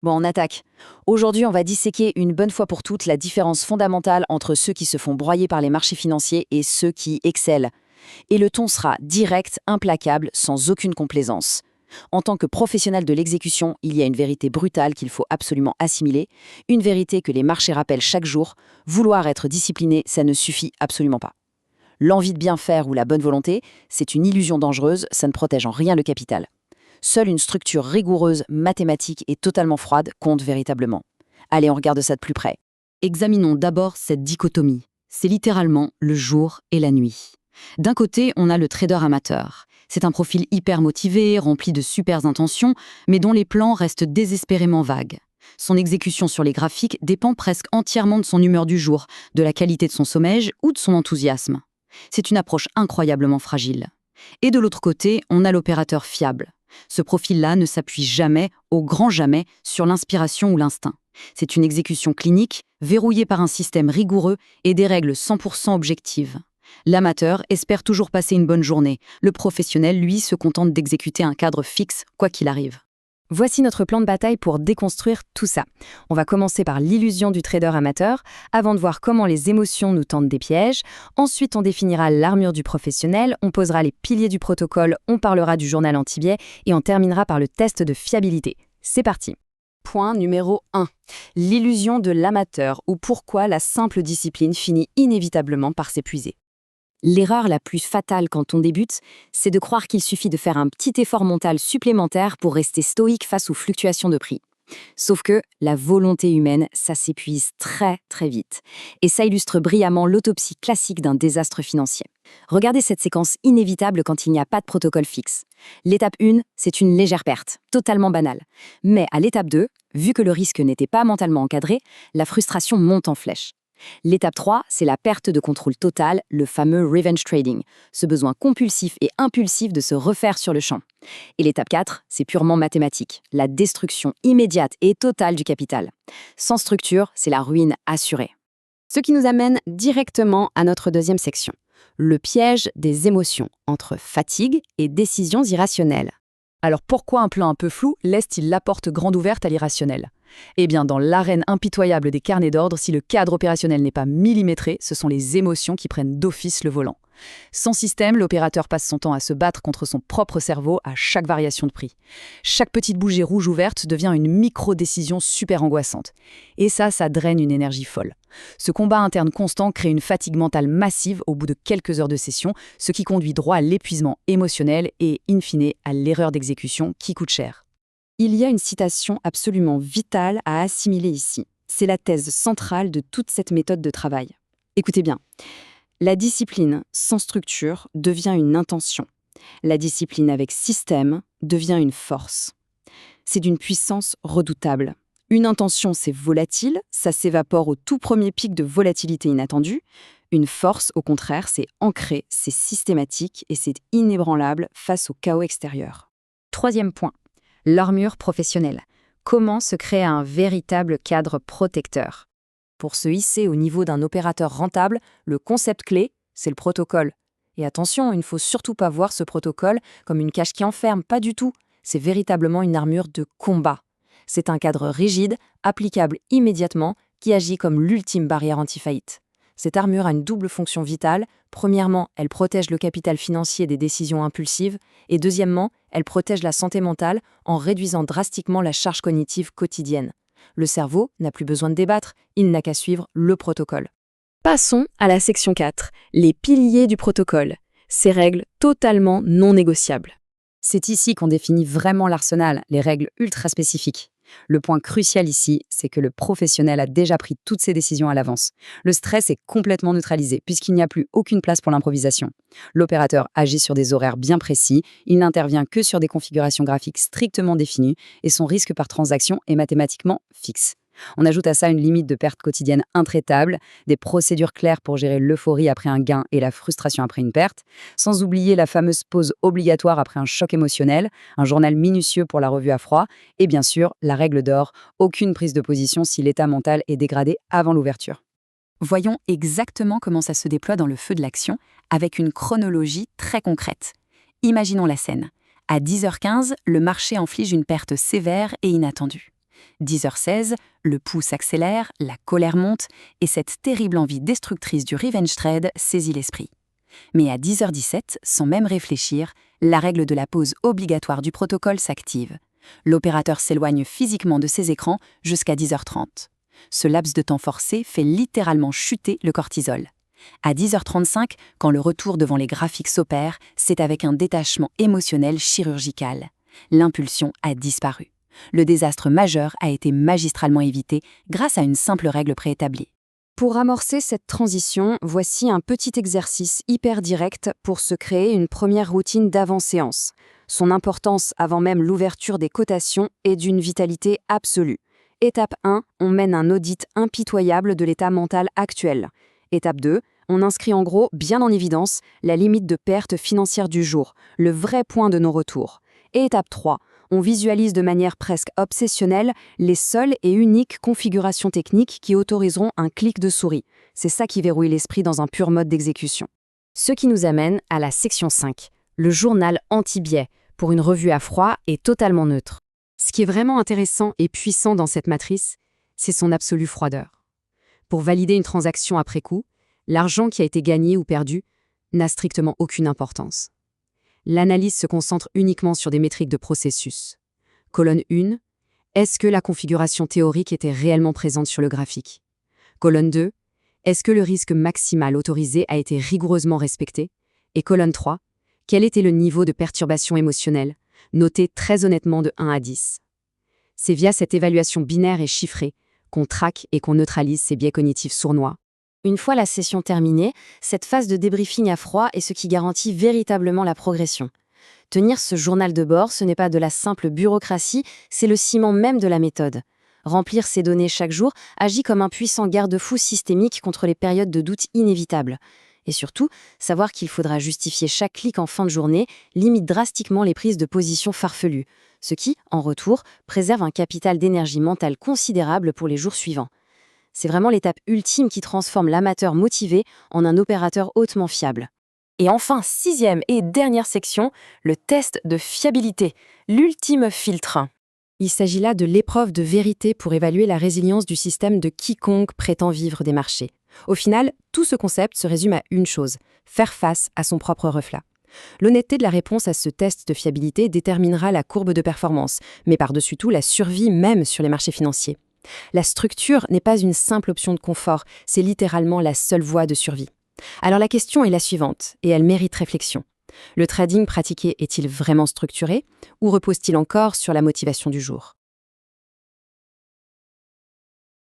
Bon, on attaque. Aujourd'hui, on va disséquer une bonne fois pour toutes la différence fondamentale entre ceux qui se font broyer par les marchés financiers et ceux qui excellent. Et le ton sera direct, implacable, sans aucune complaisance. En tant que professionnel de l'exécution, il y a une vérité brutale qu'il faut absolument assimiler, une vérité que les marchés rappellent chaque jour. Vouloir être discipliné, ça ne suffit absolument pas. L'envie de bien faire ou la bonne volonté, c'est une illusion dangereuse, ça ne protège en rien le capital. Seule une structure rigoureuse, mathématique et totalement froide compte véritablement. Allez, on regarde ça de plus près. Examinons d'abord cette dichotomie. C'est littéralement le jour et la nuit. D'un côté, on a le trader amateur. C'est un profil hyper motivé, rempli de super intentions, mais dont les plans restent désespérément vagues. Son exécution sur les graphiques dépend presque entièrement de son humeur du jour, de la qualité de son sommeil ou de son enthousiasme. C'est une approche incroyablement fragile. Et de l'autre côté, on a l'opérateur fiable. Ce profil-là ne s'appuie jamais, au grand jamais, sur l'inspiration ou l'instinct. C'est une exécution clinique, verrouillée par un système rigoureux et des règles 100% objectives. L'amateur espère toujours passer une bonne journée. Le professionnel, lui, se contente d'exécuter un cadre fixe, quoi qu'il arrive. Voici notre plan de bataille pour déconstruire tout ça. On va commencer par l'illusion du trader amateur, avant de voir comment les émotions nous tendent des pièges. Ensuite, on définira l'armure du professionnel, on posera les piliers du protocole, on parlera du journal anti-biais et on terminera par le test de fiabilité. C'est parti. Point numéro 1. L'illusion de l'amateur, ou pourquoi la simple discipline finit inévitablement par s'épuiser. L'erreur la plus fatale quand on débute, c'est de croire qu'il suffit de faire un petit effort mental supplémentaire pour rester stoïque face aux fluctuations de prix. Sauf que la volonté humaine, ça s'épuise très très vite. Et ça illustre brillamment l'autopsie classique d'un désastre financier. Regardez cette séquence inévitable quand il n'y a pas de protocole fixe. L'étape 1, c'est une légère perte, totalement banale. Mais à l'étape 2, vu que le risque n'était pas mentalement encadré, la frustration monte en flèche. L'étape 3, c'est la perte de contrôle total, le fameux revenge trading, ce besoin compulsif et impulsif de se refaire sur le champ. Et l'étape 4, c'est purement mathématique, la destruction immédiate et totale du capital. Sans structure, c'est la ruine assurée. Ce qui nous amène directement à notre deuxième section, le piège des émotions, entre fatigue et décisions irrationnelles. Alors pourquoi un plan un peu flou laisse-t-il la porte grande ouverte à l'irrationnel ? Eh bien, dans l'arène impitoyable des carnets d'ordre, si le cadre opérationnel n'est pas millimétré, ce sont les émotions qui prennent d'office le volant. Sans système, l'opérateur passe son temps à se battre contre son propre cerveau à chaque variation de prix. Chaque petite bougie rouge ou verte devient une micro-décision super angoissante. Et ça draine une énergie folle. Ce combat interne constant crée une fatigue mentale massive au bout de quelques heures de session, ce qui conduit droit à l'épuisement émotionnel et, in fine, à l'erreur d'exécution qui coûte cher. Il y a une citation absolument vitale à assimiler ici. C'est la thèse centrale de toute cette méthode de travail. Écoutez bien. La discipline sans structure devient une intention. La discipline avec système devient une force. C'est d'une puissance redoutable. Une intention, c'est volatile, ça s'évapore au tout premier pic de volatilité inattendue. Une force, au contraire, c'est ancré, c'est systématique et c'est inébranlable face au chaos extérieur. Troisième point. L'armure professionnelle. Comment se créer un véritable cadre protecteur ? Pour se hisser au niveau d'un opérateur rentable, le concept clé, c'est le protocole. Et attention, il ne faut surtout pas voir ce protocole comme une cage qui enferme, pas du tout. C'est véritablement une armure de combat. C'est un cadre rigide, applicable immédiatement, qui agit comme l'ultime barrière anti-faillite. Cette armure a une double fonction vitale. Premièrement, elle protège le capital financier des décisions impulsives. Et deuxièmement, elle protège la santé mentale en réduisant drastiquement la charge cognitive quotidienne. Le cerveau n'a plus besoin de débattre, il n'a qu'à suivre le protocole. Passons à la section 4, les piliers du protocole. Ces règles totalement non négociables. C'est ici qu'on définit vraiment l'arsenal, les règles ultra spécifiques. Le point crucial ici, c'est que le professionnel a déjà pris toutes ses décisions à l'avance. Le stress est complètement neutralisé puisqu'il n'y a plus aucune place pour l'improvisation. L'opérateur agit sur des horaires bien précis, il n'intervient que sur des configurations graphiques strictement définies et son risque par transaction est mathématiquement fixe. On ajoute à ça une limite de perte quotidienne intraitable, des procédures claires pour gérer l'euphorie après un gain et la frustration après une perte, sans oublier la fameuse pause obligatoire après un choc émotionnel, un journal minutieux pour la revue à froid, et bien sûr, la règle d'or, aucune prise de position si l'état mental est dégradé avant l'ouverture. Voyons exactement comment ça se déploie dans le feu de l'action, avec une chronologie très concrète. Imaginons la scène. À 10h15, le marché inflige une perte sévère et inattendue. 10h16, le pouls s'accélère, la colère monte, et cette terrible envie destructrice du revenge trade saisit l'esprit. Mais à 10h17, sans même réfléchir, la règle de la pause obligatoire du protocole s'active. L'opérateur s'éloigne physiquement de ses écrans jusqu'à 10h30. Ce laps de temps forcé fait littéralement chuter le cortisol. À 10h35, quand le retour devant les graphiques s'opère, c'est avec un détachement émotionnel chirurgical. L'impulsion a disparu. Le désastre majeur a été magistralement évité grâce à une simple règle préétablie. Pour amorcer cette transition, voici un petit exercice hyper direct pour se créer une première routine d'avant-séance. Son importance avant même l'ouverture des cotations est d'une vitalité absolue. Étape 1, on mène un audit impitoyable de l'état mental actuel. Étape 2, on inscrit en gros bien en évidence la limite de perte financière du jour, le vrai point de non-retour. Et étape 3, on visualise de manière presque obsessionnelle les seules et uniques configurations techniques qui autoriseront un clic de souris. C'est ça qui verrouille l'esprit dans un pur mode d'exécution. Ce qui nous amène à la section 5, le journal anti-biais, pour une revue à froid et totalement neutre. Ce qui est vraiment intéressant et puissant dans cette matrice, c'est son absolue froideur. Pour valider une transaction après coup, l'argent qui a été gagné ou perdu n'a strictement aucune importance. L'analyse se concentre uniquement sur des métriques de processus. Colonne 1, est-ce que la configuration théorique était réellement présente sur le graphique? Colonne 2, est-ce que le risque maximal autorisé a été rigoureusement respecté? Et colonne 3, quel était le niveau de perturbation émotionnelle, noté très honnêtement de 1 à 10? C'est via cette évaluation binaire et chiffrée qu'on traque et qu'on neutralise ces biais cognitifs sournois. Une fois la session terminée, cette phase de débriefing à froid est ce qui garantit véritablement la progression. Tenir ce journal de bord, ce n'est pas de la simple bureaucratie, c'est le ciment même de la méthode. Remplir ces données chaque jour agit comme un puissant garde-fou systémique contre les périodes de doute inévitables. Et surtout, savoir qu'il faudra justifier chaque clic en fin de journée limite drastiquement les prises de position farfelues, ce qui, en retour, préserve un capital d'énergie mentale considérable pour les jours suivants. C'est vraiment l'étape ultime qui transforme l'amateur motivé en un opérateur hautement fiable. Et enfin, 6e et dernière section, le test de fiabilité, l'ultime filtre. Il s'agit là de l'épreuve de vérité pour évaluer la résilience du système de quiconque prétend vivre des marchés. Au final, tout ce concept se résume à une chose, faire face à son propre reflet. L'honnêteté de la réponse à ce test de fiabilité déterminera la courbe de performance, mais par-dessus tout la survie même sur les marchés financiers. La structure n'est pas une simple option de confort, c'est littéralement la seule voie de survie. Alors la question est la suivante, et elle mérite réflexion. Le trading pratiqué est-il vraiment structuré, ou repose-t-il encore sur la motivation du jour ?